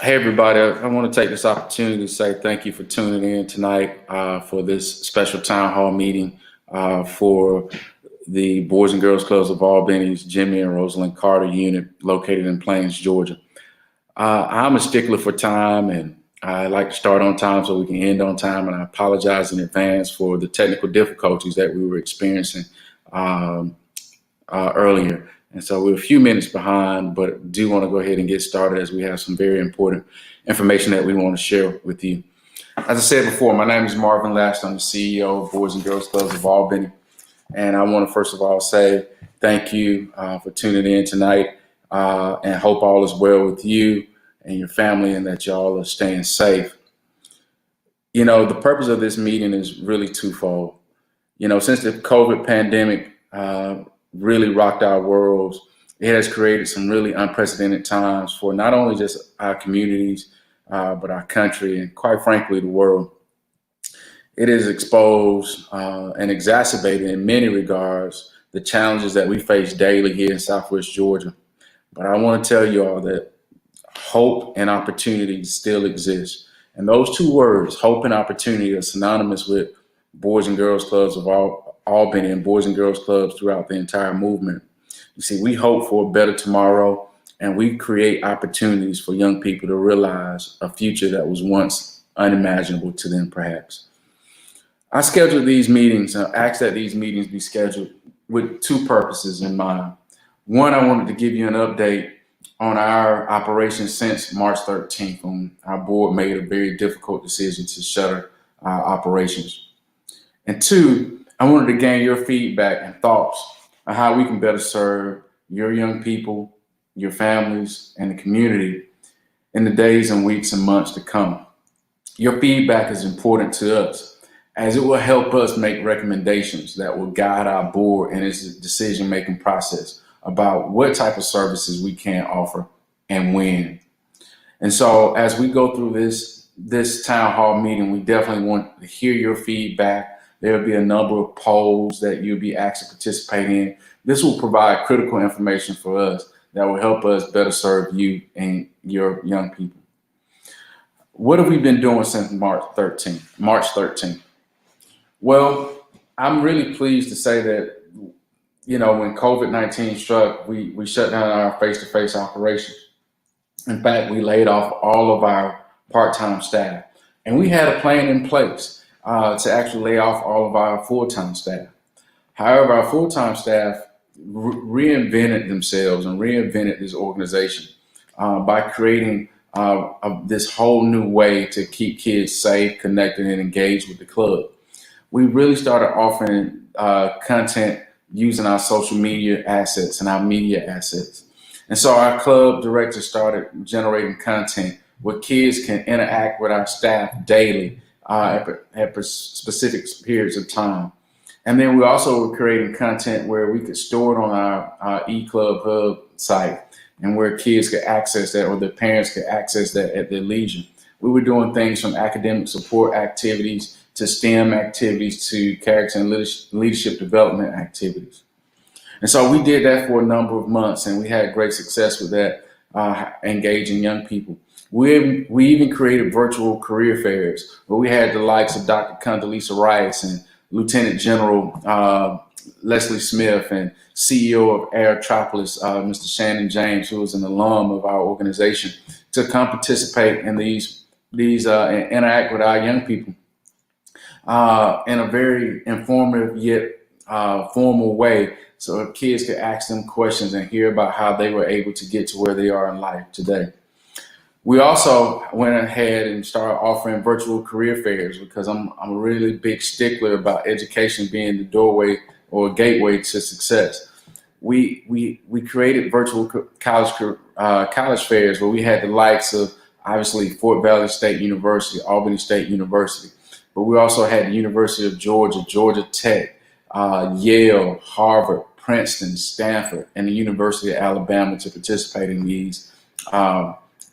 Hey, everybody. I want to take this opportunity to say thank you for tuning in tonight for this special town hall meeting for the Boys and Girls Clubs of Albany's Jimmy and Rosalind Carter unit located in Plains, Georgia. I'm a stickler for time, and I like to start on time so we can end on time. And I apologize in advance for the technical difficulties that we were experiencing um, earlier. And so we're a few minutes behind, but do want to go ahead and get started as we have some very important information that we want to share with you. As I said before, my name is Marvin Last. I'm the CEO of Boys and Girls Clubs of Albany. And I want to first of all say thank you for tuning in tonight and hope all is well with you and your family and that y'all are staying safe. You know, the purpose of this meeting is really twofold. You know, since the COVID pandemic really rocked our worlds, it has created some really unprecedented times for not only just our communities, but our country and quite frankly, the world. It has exposed and exacerbated in many regards the challenges that we face daily here in Southwest Georgia. But I want to tell you all that hope and opportunity still exist. And those two words, hope and opportunity, are synonymous with Boys and Girls Clubs of Albany and Boys and Girls Clubs throughout the entire movement. You see, we hope for a better tomorrow, and we create opportunities for young people to realize a future that was once unimaginable to them, perhaps. I scheduled these meetings, asked that these meetings be scheduled with two purposes in mind. One, I wanted to give you an update on our operations since March 13th, when our board made a very difficult decision to shutter our operations. And two, I wanted to gain your feedback and thoughts on how we can better serve your young people, your families, and the community in the days and weeks and months to come. Your feedback is important to us, as it will help us make recommendations that will guide our board in its decision-making process about what type of services we can offer and when. And so as we go through this town hall meeting, we definitely want to hear your feedback. There'll be a number of polls that you'll be asked to participate in. This will provide critical information for us that will help us better serve you and your young people. What have we been doing since March 13th? Well, I'm really pleased to say that, you know, when COVID-19 struck, we shut down our face-to-face operations. In fact, we laid off all of our part-time staff, and we had a plan in place to actually lay off all of our full-time staff. However, our full-time staff reinvented themselves and reinvented this organization by creating this whole new way to keep kids safe, connected, and engaged with the club. We really started offering content using our social media assets and our media assets. And so our club directors started generating content where kids can interact with our staff daily at specific periods of time. And then we also were creating content where we could store it on our eClub Hub site and where kids could access that, or their parents could access that at their leisure. We were doing things from academic support activities to STEM activities to character and leadership development activities. And so we did that for a number of months, and we had great success with that, engaging young people. We even created virtual career fairs where we had the likes of Dr. Condoleezza Rice and Lieutenant General Leslie Smith and CEO of Aerotropolis, Mr. Shannon James, who was an alum of our organization, to come participate in these and interact with our young people in a very informative yet formal way, so kids could ask them questions and hear about how they were able to get to where they are in life today. We also went ahead and started offering virtual career fairs because I'm a really big stickler about education being the doorway or gateway to success. We created virtual college fairs where we had the likes of obviously Fort Valley State University, Albany State University, but we also had the University of Georgia, Georgia Tech, Yale, Harvard, Princeton, Stanford, and the University of Alabama to participate in these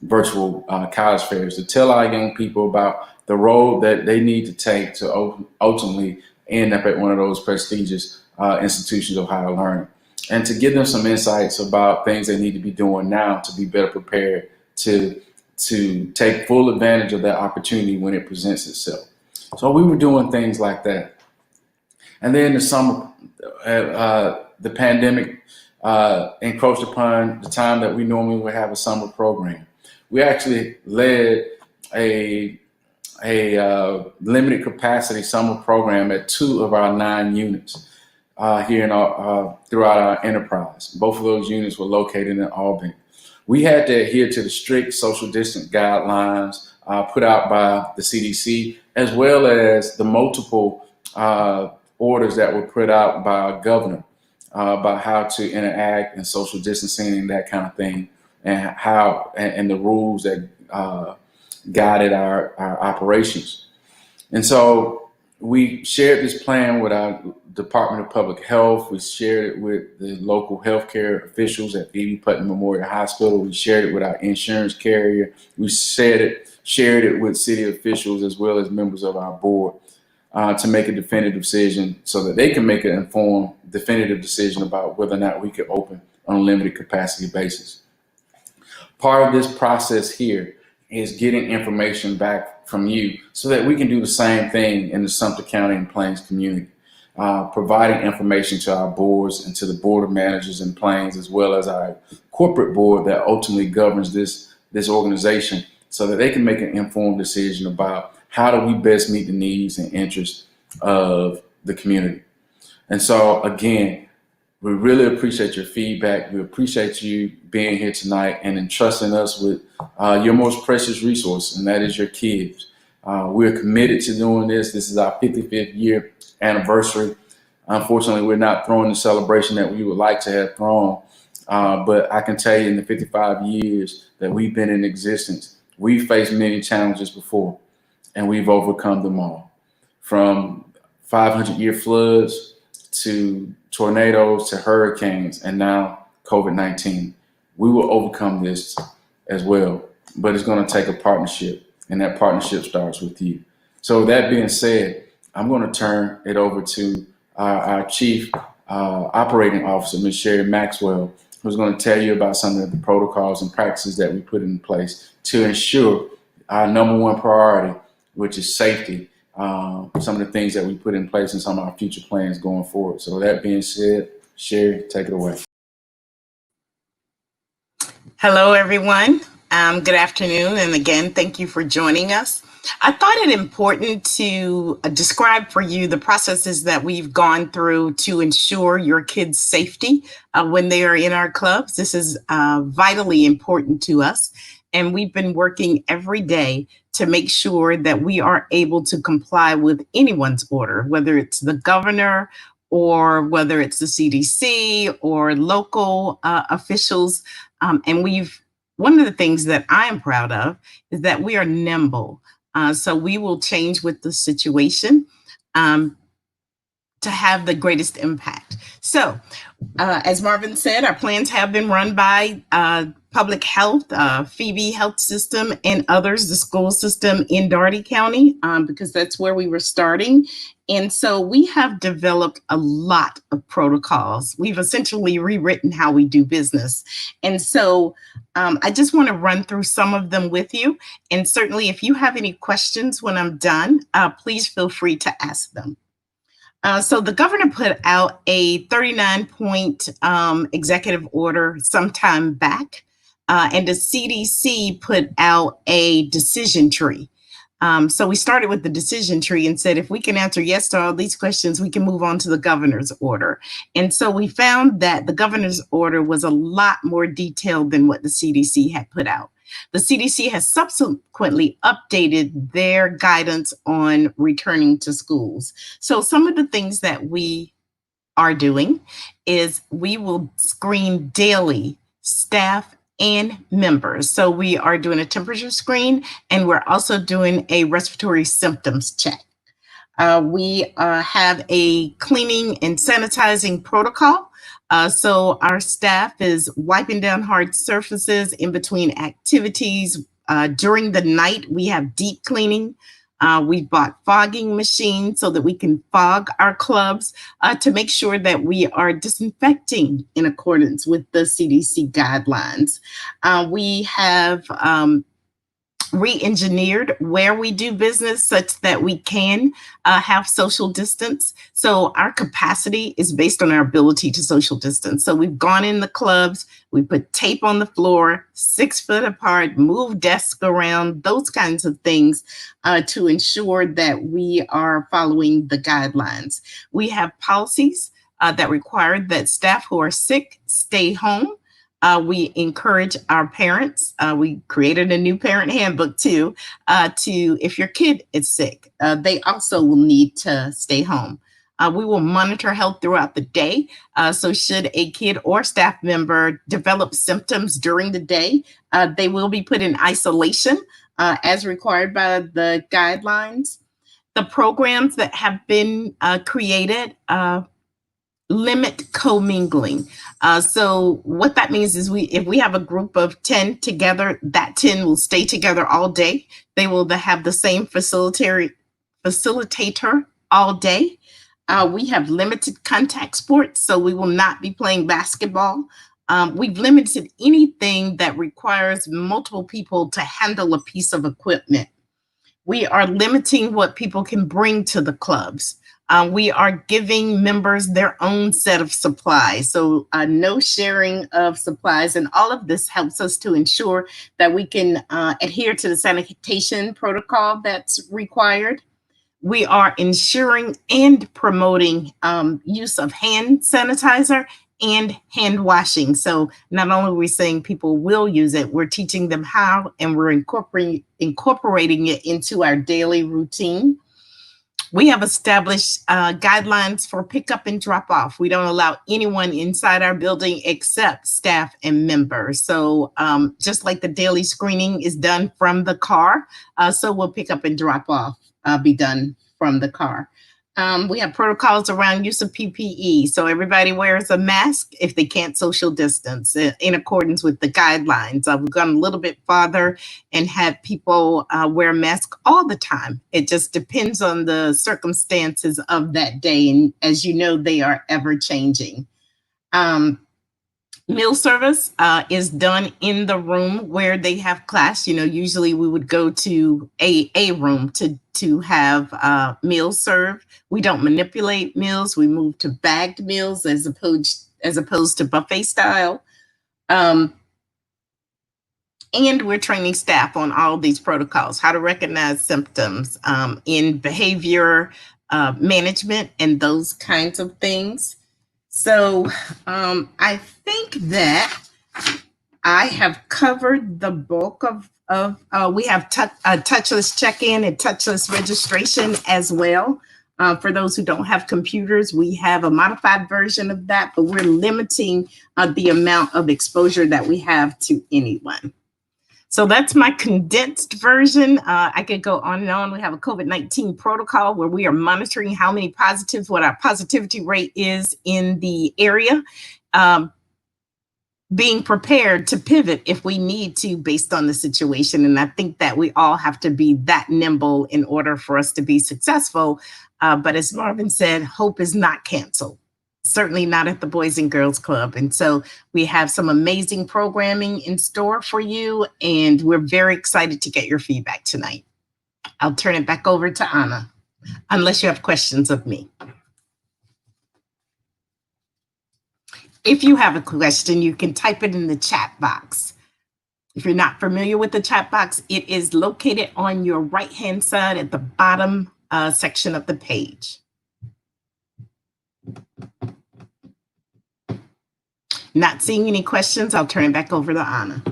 virtual college fairs to tell our young people about the road that they need to take to ultimately end up at one of those prestigious institutions of higher learning, and to give them some insights about things they need to be doing now to be better prepared to to take full advantage of that opportunity when it presents itself. So we were doing things like that. And then the summer, the pandemic encroached upon the time that we normally would have a summer program. We actually led a limited capacity summer program at 2 of our 9 units here in throughout our enterprise. Both of those units were located in Albany. We had to adhere to the strict social distance guidelines put out by the CDC, as well as the multiple orders that were put out by our governor about how to interact and social distancing and that kind of thing, and how and the rules that guided our operations. And so we shared this plan with our Department of Public Health. We shared it with the local healthcare officials at Phoebe Putnam Memorial Hospital. We shared it with our insurance carrier. We shared it with city officials as well as members of our board to make a definitive decision so that they can make an informed, definitive decision about whether or not we could open on a limited capacity basis. Part of this process here is getting information back from you so that we can do the same thing in the Sumter County and Plains community, providing information to our boards and to the board of managers in Plains, as well as our corporate board that ultimately governs this organization, so that they can make an informed decision about how do we best meet the needs and interests of the community. And so again, we really appreciate your feedback. We appreciate you being here tonight and entrusting us with your most precious resource, and that is your kids. We're committed to doing this. This is our 55th year anniversary. Unfortunately, we're not throwing the celebration that we would like to have thrown, but I can tell you in the 55 years that we've been in existence, we've faced many challenges before, and we've overcome them all. From 500-year floods to tornadoes to hurricanes, and now COVID-19. We will overcome this as well, but it's going to take a partnership, and that partnership starts with you. So that being said, I'm going to turn it over to our Chief Operating Officer, Ms. Sherry Maxwell, who's going to tell you about some of the protocols and practices that we put in place to ensure our number one priority, which is safety. Some of the things that we put in place and some of our future plans going forward. So that being said, Sherry, take it away. Hello, everyone. Good afternoon. And again, thank you for joining us. I thought it important to describe for you the processes that we've gone through to ensure your kids' safety when they are in our clubs. This is vitally important to us. And we've been working every day to make sure that we are able to comply with anyone's order, whether it's the governor or whether it's the CDC or local officials. And one of the things that I am proud of is that we are nimble. So we will change with the situation to have the greatest impact. So as Marvin said, our plans have been run by Public Health, Phoebe Health System, and others, the school system in Dougherty County, because that's where we were starting. And so we have developed a lot of protocols. We've essentially rewritten how we do business. And so I just want to run through some of them with you. And certainly if you have any questions when I'm done, please feel free to ask them. So the governor put out a 39-point executive order sometime back, and the CDC put out a decision tree. So we started with the decision tree and said, if we can answer yes to all these questions, we can move on to the governor's order. And so we found that the governor's order was a lot more detailed than what the CDC had put out. The CDC has subsequently updated their guidance on returning to schools. So some of the things that we are doing is we will screen daily staff and members. So we are doing a temperature screen, and we're also doing a respiratory symptoms check. We have a cleaning and sanitizing protocol. So our staff is wiping down hard surfaces in between activities. During the night, we have deep cleaning. We've bought fogging machines so that we can fog our clubs to make sure that we are disinfecting in accordance with the CDC guidelines. We have re-engineered where we do business such that we can have social distance. So our capacity is based on our ability to social distance. So we've gone in the clubs, we put tape on the floor, 6 foot apart, move desks around, those kinds of things to ensure that we are following the guidelines. We have policies that require that staff who are sick stay home. We encourage our parents. We created a new parent handbook too, if your kid is sick, they also will need to stay home. We will monitor health throughout the day. So should a kid or staff member develop symptoms during the day, they will be put in isolation as required by the guidelines. The programs that have been created limit commingling. So what that means is if we have a group of 10 together, that 10 will stay together all day. They will have the same facilitator all day. We have limited contact sports, so we will not be playing basketball. We've limited anything that requires multiple people to handle a piece of equipment. We are limiting what people can bring to the clubs. We are giving members their own set of supplies. So no sharing of supplies. And all of this helps us to ensure that we can adhere to the sanitation protocol that's required. We are ensuring and promoting use of hand sanitizer and hand washing. So not only are we saying people will use it, we're teaching them how, and we're incorporating it into our daily routine. We have established guidelines for pickup and drop off. We don't allow anyone inside our building except staff and members. So just like the daily screening is done from the car, so will pick up and drop off be done from the car. We have protocols around use of PPE. So everybody wears a mask if they can't social distance in accordance with the guidelines. We've gone a little bit farther and had people wear a mask all the time. It just depends on the circumstances of that day. And as you know, they are ever changing. Meal service is done in the room where they have class. You know, usually we would go to a room to have meals served. We don't manipulate meals. We move to bagged meals as opposed to buffet style. And we're training staff on all these protocols, how to recognize symptoms in behavior management and those kinds of things. So I think that I have covered the bulk of we have touchless check-in and touchless registration as well. For those who don't have computers, we have a modified version of that, but we're limiting the amount of exposure that we have to anyone. So that's my condensed version. I could go on and on. We have a COVID-19 protocol where we are monitoring how many positives, what our positivity rate is in the area, being prepared to pivot if we need to based on the situation. And I think that we all have to be that nimble in order for us to be successful. But as Marvin said, hope is not canceled. Certainly not at the Boys and Girls Club. And so we have some amazing programming in store for you, and we're very excited to get your feedback tonight. I'll turn it back over to Anna, unless you have questions of me. If you have a question, you can type it in the chat box. If you're not familiar with the chat box, it is located on your right-hand side at the bottom section of the page. Not seeing any questions, I'll turn it back over to Anna.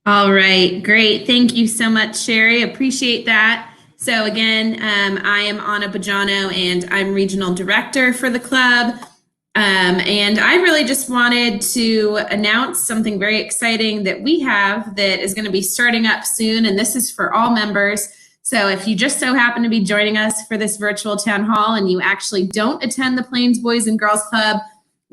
All right, great. Thank you so much, Sherry. Appreciate that. So again, I am Anna Bajano, and I'm Regional Director for the club. And I really just wanted to announce something very exciting that we have that is going to be starting up soon, and this is for all members. So if you just so happen to be joining us for this virtual town hall and you actually don't attend the Plains Boys and Girls Club,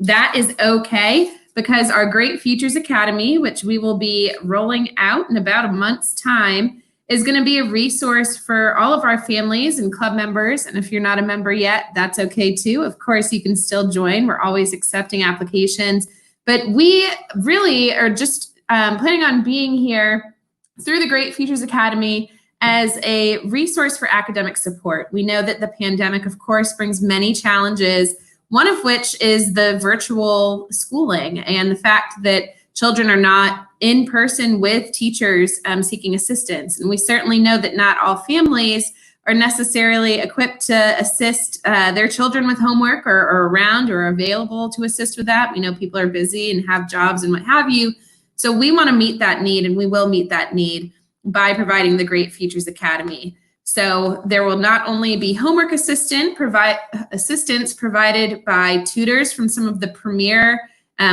that is okay, because our Great Futures Academy, which we will be rolling out in about a month's time, is going to be a resource for all of our families and club members. And if you're not a member yet, that's okay too. Of course, you can still join. We're always accepting applications. But we really are just planning on being here through the Great Futures Academy as a resource for academic support. We know that the pandemic, of course, brings many challenges, one of which is the virtual schooling and the fact that children are not in person with teachers seeking assistance. And we certainly know that not all families are necessarily equipped to assist their children with homework or around or available to assist with that. We know people are busy and have jobs and what have you. So we want to meet that need, and we will meet that need by providing the Great Futures Academy. So there will not only be homework assistance provided by tutors from some of the premier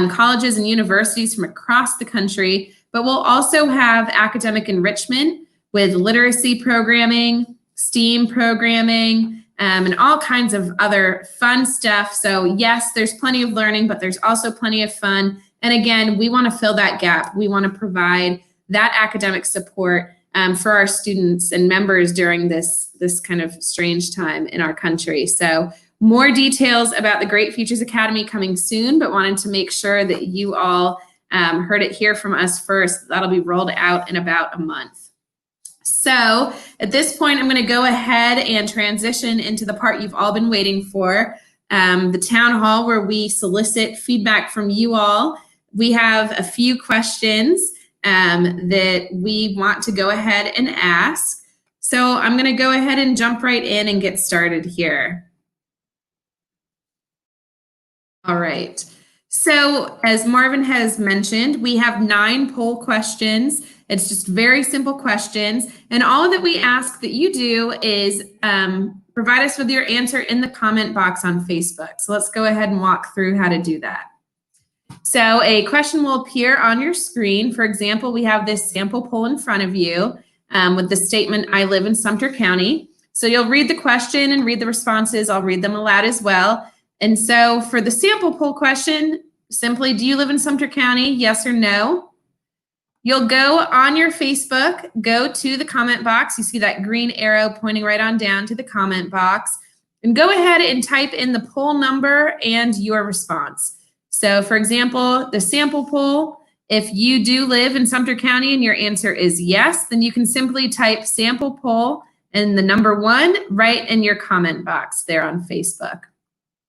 colleges and universities from across the country, but we'll also have academic enrichment with literacy programming, STEAM programming, and all kinds of other fun stuff. So yes, there's plenty of learning, but there's also plenty of fun. And again, we want to fill that gap. We want to provide that academic support for our students and members during this kind of strange time in our country. So more details about the Great Futures Academy coming soon, but wanted to make sure that you all heard it here from us first. That'll be rolled out in about a month. So at this point, I'm going to go ahead and transition into the part you've all been waiting for, the town hall, where we solicit feedback from you all. We have a few questions that we want to go ahead and ask. So I'm going to go ahead and jump right in and get started here. All right. So as Marvin has mentioned, we have 9 poll questions. It's just very simple questions. And all that we ask that you do is provide us with your answer in the comment box on Facebook. So let's go ahead and walk through how to do that. So a question will appear on your screen. For example, we have this sample poll in front of you with the statement, I live in Sumter County. So you'll read the question and read the responses. I'll read them aloud as well. And so for the sample poll question, simply, do you live in Sumter County? Yes or no? You'll go on your Facebook, go to the comment box. You see that green arrow pointing right on down to the comment box, and go ahead and type in the poll number and your response. So for example, the sample poll, if you do live in Sumter County and your answer is yes, then you can simply type sample poll and the number 1 right in your comment box there on Facebook.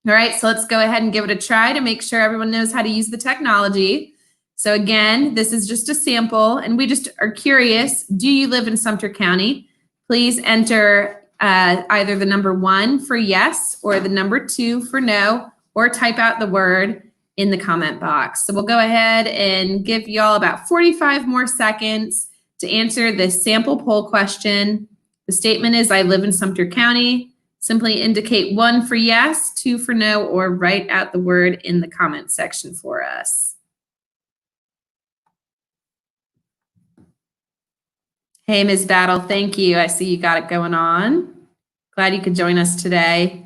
All right, so let's go ahead and give it a try to make sure everyone knows how to use the technology. So again, this is just a sample, and we just are curious, do you live in Sumter County? Please enter either the number 1 for yes or the number 2 for no, or type out the word in the comment box. So we'll go ahead and give y'all about 45 more seconds to answer this sample poll question. The statement is, I live in Sumter County. Simply indicate 1 for yes, 2 for no, or write out the word in the comment section for us. Hey, Ms. Battle, thank you. I see you got it going on. Glad you could join us today.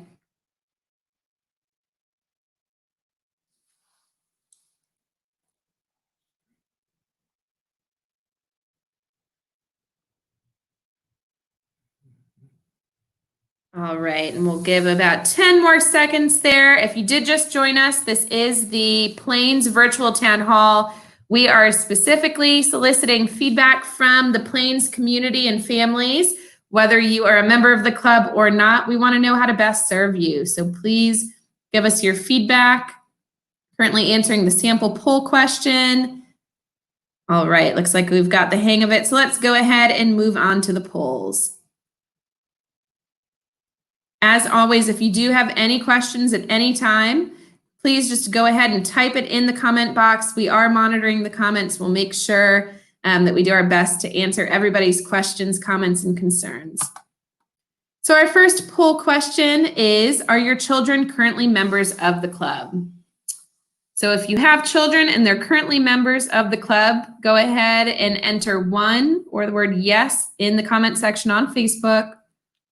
All right, and we'll give about 10 more seconds there. If you did just join us, this is the Plains Virtual Town Hall. We are specifically soliciting feedback from the Plains community and families. Whether you are a member of the club or not, we want to know how to best serve you. So please give us your feedback. Currently answering the sample poll question. All right, looks like we've got the hang of it. So let's go ahead and move on to the polls. As always, if you do have any questions at any time, please just go ahead and type it in the comment box. We are monitoring the comments. We'll make sure that we do our best to answer everybody's questions, comments, and concerns. So our first poll question is, are your children currently members of the club? So if you have children and they're currently members of the club, go ahead and enter 1 or the word yes in the comment section on Facebook,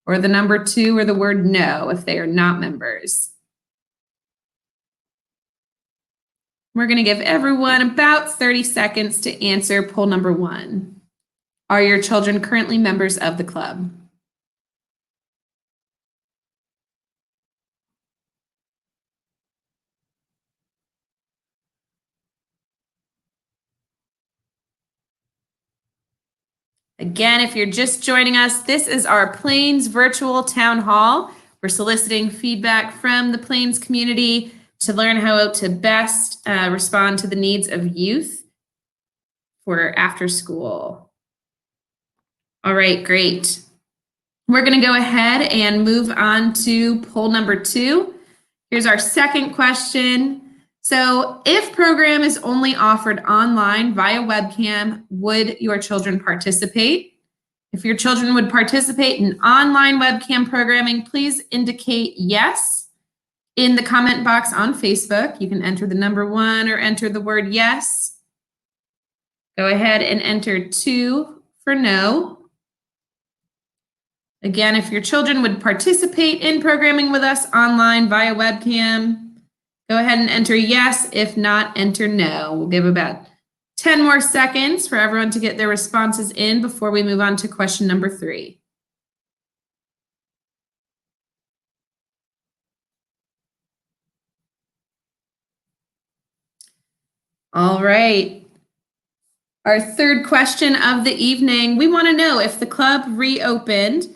or the number 2 or the word no if they are not members. We're going to give everyone about 30 seconds to answer poll number 1. Are your children currently members of the club? Again, if you're just joining us, this is our Plains virtual town hall. We're soliciting feedback from the Plains community to learn how to best respond to the needs of youth for after school. All right, great. We're going to go ahead and move on to poll number 2. Here's our second question. So if program is only offered online via webcam, would your children participate? If your children would participate in online webcam programming, please indicate yes in the comment box on Facebook. You can enter the number 1 or enter the word yes. Go ahead and enter 2 for no. Again, if your children would participate in programming with us online via webcam, go ahead and enter yes. If not, enter no. We'll give about 10 more seconds for everyone to get their responses in before we move on to question number 3. All right. Our third question of the evening, we want to know if the club reopened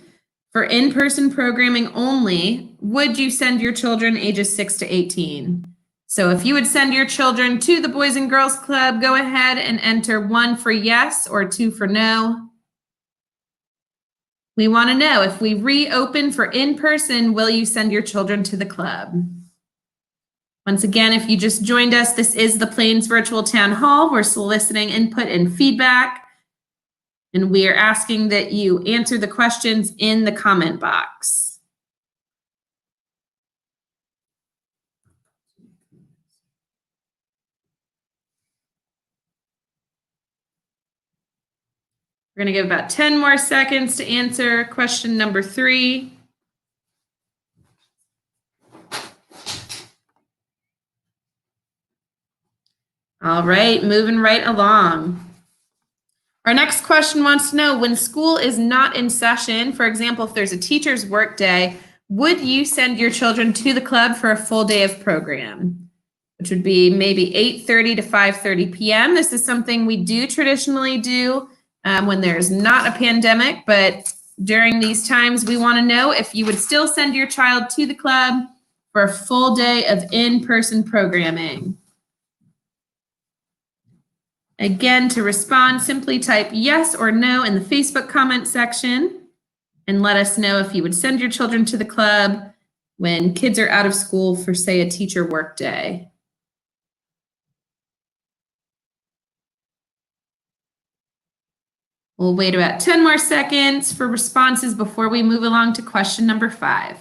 for in-person programming only, would you send your children ages 6 to 18? So if you would send your children to the Boys and Girls Club, go ahead and enter 1 for yes or 2 for no. We want to know if we reopen for in-person, will you send your children to the club? Once again, if you just joined us, this is the Plains Virtual Town Hall. We're soliciting input and feedback. And we are asking that you answer the questions in the comment box. We're going to give about 10 more seconds to answer question number 3. All right, moving right along. Our next question wants to know, when school is not in session, for example, if there's a teacher's work day, would you send your children to the club for a full day of program, which would be maybe 8:30 to 5:30 p.m. This is something we do traditionally do when there's not a pandemic, but during these times, we want to know if you would still send your child to the club for a full day of in-person programming. Again, to respond, simply type yes or no in the Facebook comment section and let us know if you would send your children to the club when kids are out of school for, say, a teacher work day. We'll wait about 10 more seconds for responses before we move along to question number 5.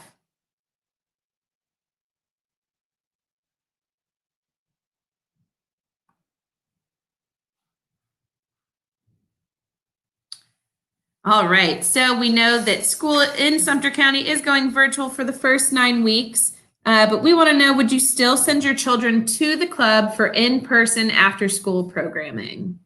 All right, so we know that school in Sumter County is going virtual for the first 9 weeks, but we want to know, would you still send your children to the club for in-person after-school programming?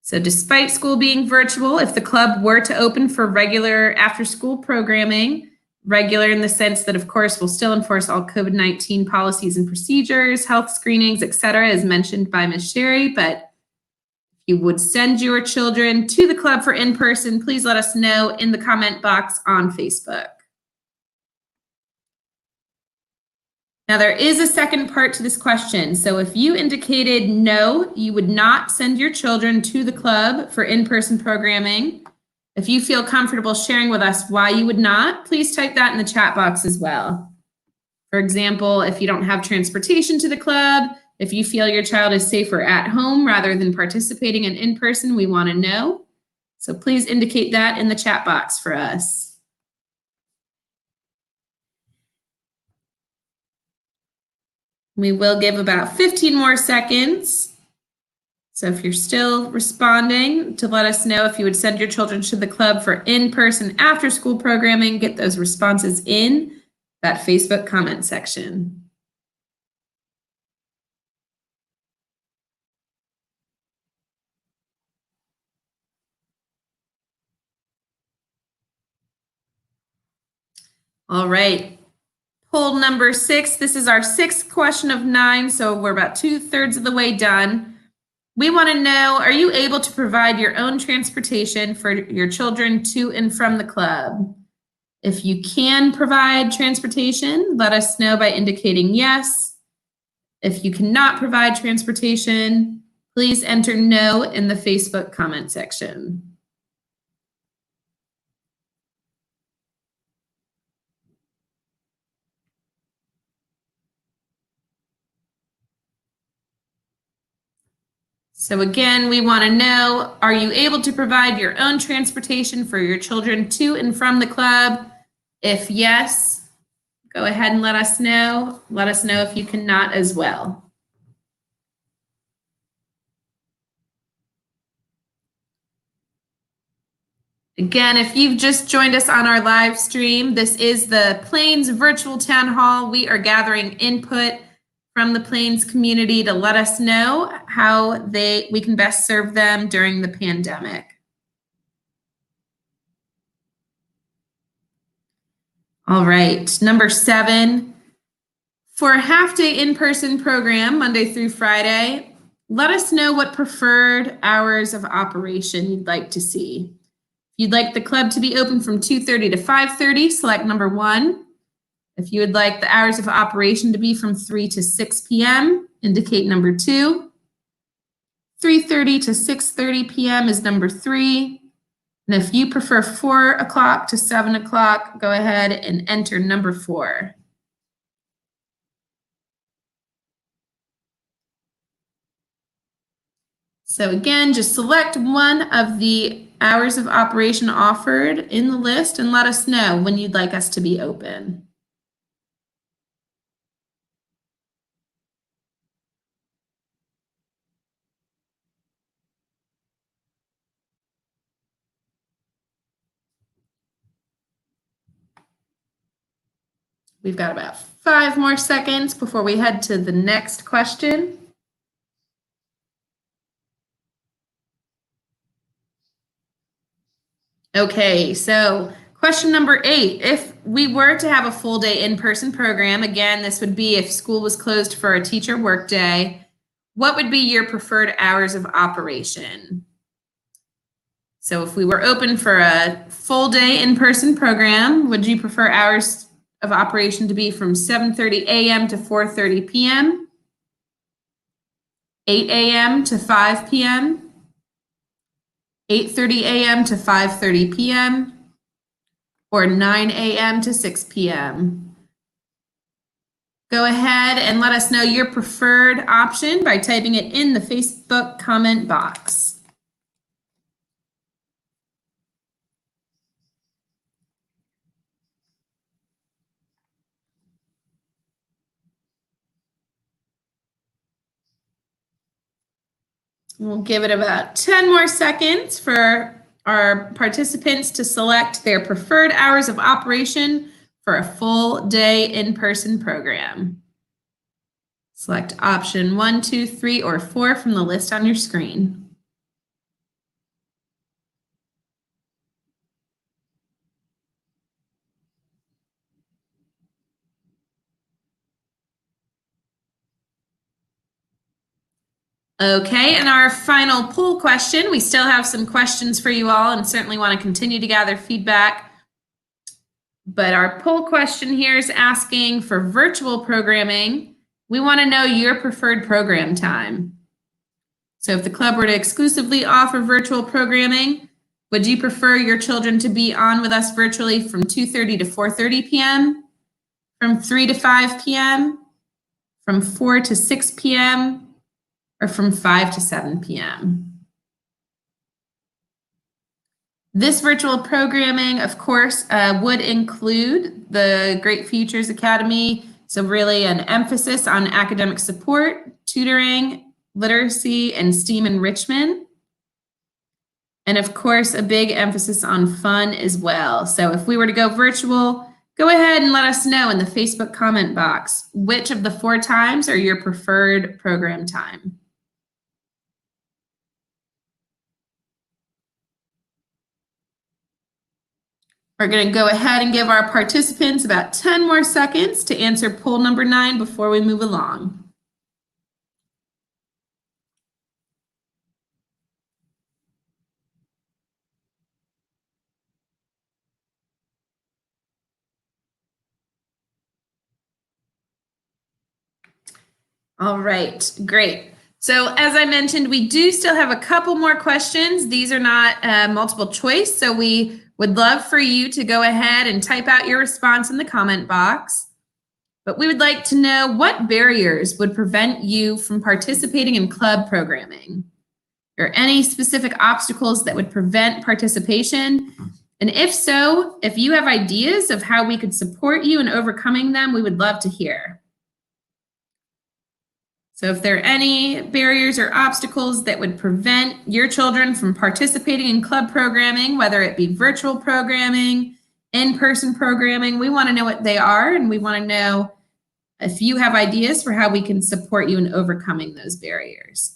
So despite school being virtual, if the club were to open for regular after-school programming, regular in the sense that, of course, we'll still enforce all COVID-19 policies and procedures, health screenings, et cetera, as mentioned by Ms. Sherry, but you would send your children to the club for in-person, please let us know in the comment box on Facebook. Now, there is a second part to this question. So if you indicated no, you would not send your children to the club for in-person programming. If you feel comfortable sharing with us why you would not, please type that in the chat box as well. For example, if you don't have transportation to the club, if you feel your child is safer at home rather than participating in person, we want to know. So please indicate that in the chat box for us. We will give about 15 more seconds. So if you're still responding, to let us know if you would send your children to the club for in-person after-school programming, get those responses in that Facebook comment section. All right, poll number 6. This is our 6th question of 9, so we're about 2/3 of the way done. We want to know, are you able to provide your own transportation for your children to and from the club? If you can provide transportation, let us know by indicating yes. If you cannot provide transportation, please enter no in the Facebook comment section. So again, we want to know, are you able to provide your own transportation for your children to and from the club? If yes, go ahead and let us know. Let us know if you cannot as well. Again, if you've just joined us on our live stream, this is the Plains Virtual Town Hall. We are gathering input from the Plains community to let us know how we can best serve them during the pandemic. All right, number 7, for a half-day in-person program, Monday through Friday, let us know what preferred hours of operation you'd like to see. If you'd like the club to be open from 2:30 to 5:30, select number 1. If you would like the hours of operation to be from 3 to 6 p.m., indicate number 2. 3:30 to 6:30 p.m. is number 3. And if you prefer 4 o'clock to 7 o'clock, go ahead and enter number 4. So again, just select one of the hours of operation offered in the list and let us know when you'd like us to be open. We've got about 5 more seconds before we head to the next question. Okay, so question number 8. If we were to have a full day in-person program, again, this would be if school was closed for a teacher workday, what would be your preferred hours of operation? So if we were open for a full day in-person program, would you prefer hours of operation to be from 7:30 a.m. to 4:30 p.m., 8 a.m. to 5 p.m., 8:30 a.m. to 5:30 p.m., or 9 a.m. to 6 p.m.? Go ahead and let us know your preferred option by typing it in the Facebook comment box. We'll give it about 10 more seconds for our participants to select their preferred hours of operation for a full day in-person program. Select option 1, 2, 3, or 4 from the list on your screen. Okay, and our final poll question, we still have some questions for you all and certainly want to continue to gather feedback. But our poll question here is asking for virtual programming. We want to know your preferred program time. So if the club were to exclusively offer virtual programming, would you prefer your children to be on with us virtually from 2:30 to 4:30 p.m., from 3 to 5 p.m., from 4 to 6 p.m., or from 5 to 7 p.m.? This virtual programming, of course, would include the Great Futures Academy. So really an emphasis on academic support, tutoring, literacy, and STEAM enrichment. And of course, a big emphasis on fun as well. So if we were to go virtual, go ahead and let us know in the Facebook comment box, which of the 4 times are your preferred program time? We're going to go ahead and give our participants about 10 more seconds to answer poll number 9 before we move along. All right, great. So as I mentioned, we do still have a couple more questions. These are not multiple choice, so we would love for you to go ahead and type out your response in the comment box. But we would like to know what barriers would prevent you from participating in club programming? Or any specific obstacles that would prevent participation? And if so, if you have ideas of how we could support you in overcoming them, we would love to hear. So if there are any barriers or obstacles that would prevent your children from participating in club programming, whether it be virtual programming, in-person programming, we want to know what they are, and we want to know if you have ideas for how we can support you in overcoming those barriers.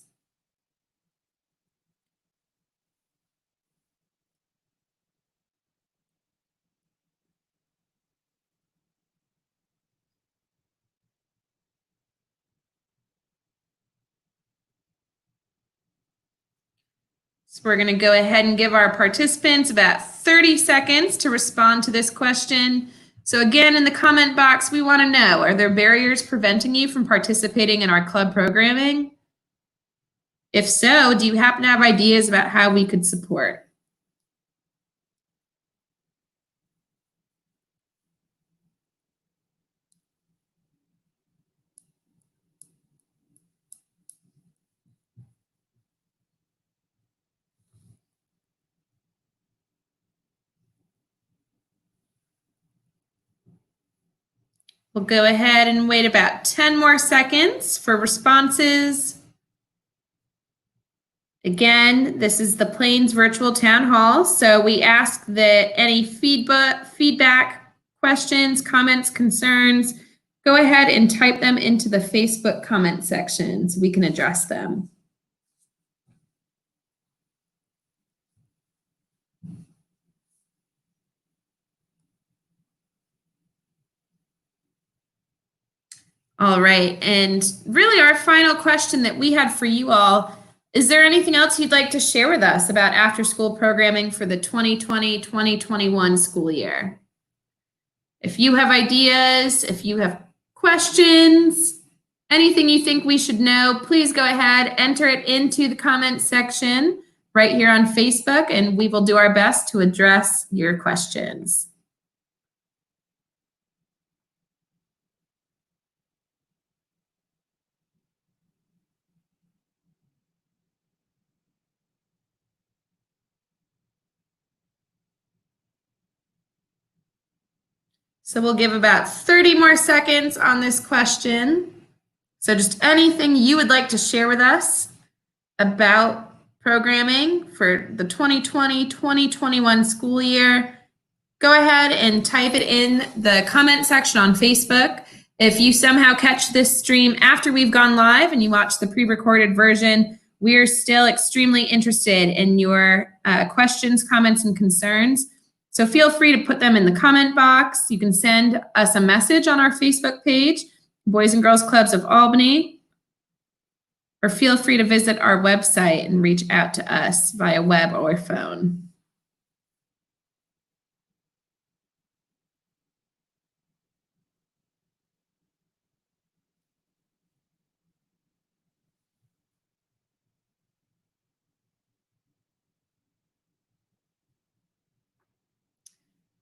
So we're going to go ahead and give our participants about 30 seconds to respond to this question. So again, in the comment box, we want to know, are there barriers preventing you from participating in our club programming? If so, do you happen to have ideas about how we could support? We'll go ahead and wait about 10 more seconds for responses. Again, this is the Plains Virtual Town Hall, so we ask that any feedback, questions, comments, concerns, go ahead and type them into the Facebook comment section so we can address them. All right, and really our final question that we had for you all, is there anything else you'd like to share with us about after-school programming for the 2020-2021 school year? If you have ideas, if you have questions, anything you think we should know, please go ahead, enter it into the comment section right here on Facebook, and we will do our best to address your questions. So we'll give about 30 more seconds on this question. So just anything you would like to share with us about programming for the 2020-2021 school year, go ahead and type it in the comment section on Facebook. If you somehow catch this stream after we've gone live and you watch the pre-recorded version, we're still extremely interested in your questions, comments, and concerns. So feel free to put them in the comment box. You can send us a message on our Facebook page, Boys and Girls Clubs of Albany, or feel free to visit our website and reach out to us via web or phone.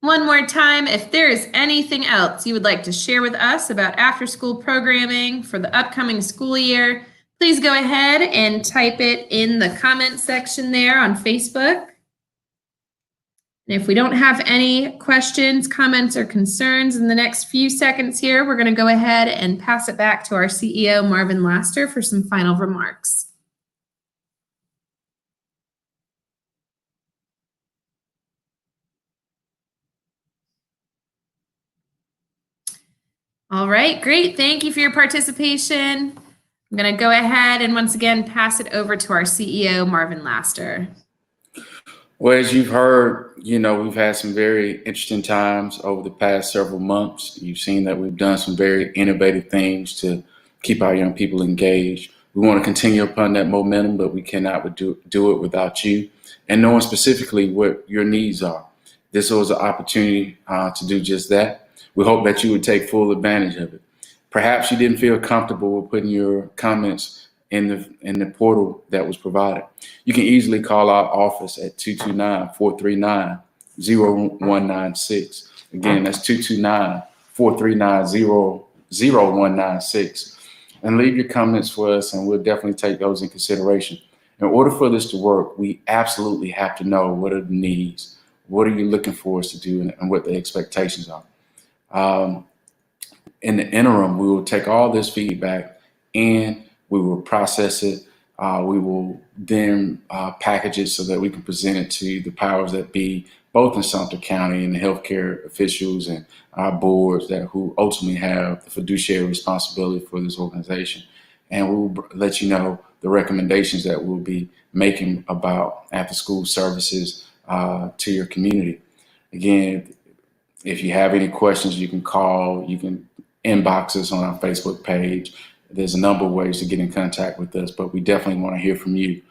One more time, if there is anything else you would like to share with us about after-school programming for the upcoming school year, please go ahead and type it in the comment section there on Facebook. And if we don't have any questions, comments, or concerns in the next few seconds here, we're going to go ahead and pass it back to our CEO, Marvin Laster, for some final remarks. All right, great. Thank you for your participation. I'm going to go ahead and once again pass it over to our CEO, Marvin Laster. Well, as you've heard, we've had some very interesting times over the past several months. You've seen that we've done some very innovative things to keep our young people engaged. We want to continue upon that momentum, but we cannot do it without you and knowing specifically what your needs are. This was an opportunity to do just that. We hope that you would take full advantage of it. Perhaps you didn't feel comfortable with putting your comments in the portal that was provided. You can easily call our office at 229-439-0196. Again, that's 229-439-0196. And leave your comments for us, and we'll definitely take those in consideration. In order for this to work, we absolutely have to know what are the needs, what are you looking for us to do, and what the expectations are. In the interim, we will take all this feedback and we will process it. We will then package it so that we can present it to the powers that be, both in Sumter County and the healthcare officials and our boards who ultimately have the fiduciary responsibility for this organization. And we will let you know the recommendations that we'll be making about after-school services to your community. Again, if you have any questions, you can call, you can inbox us on our Facebook page. There's a number of ways to get in contact with us, but we definitely want to hear from you.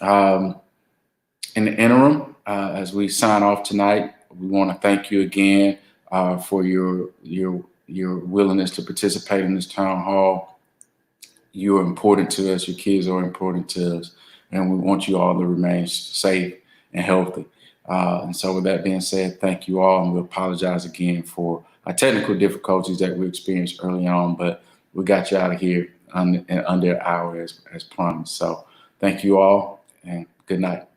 In the interim, as we sign off tonight, we want to thank you again for your willingness to participate in this town hall. You are important to us. Your kids are important to us, and we want you all to remain safe and healthy. And so with that being said, thank you all, and we apologize again for our technical difficulties that we experienced early on, but we got you out of here under an hour as promised. So thank you all, and good night.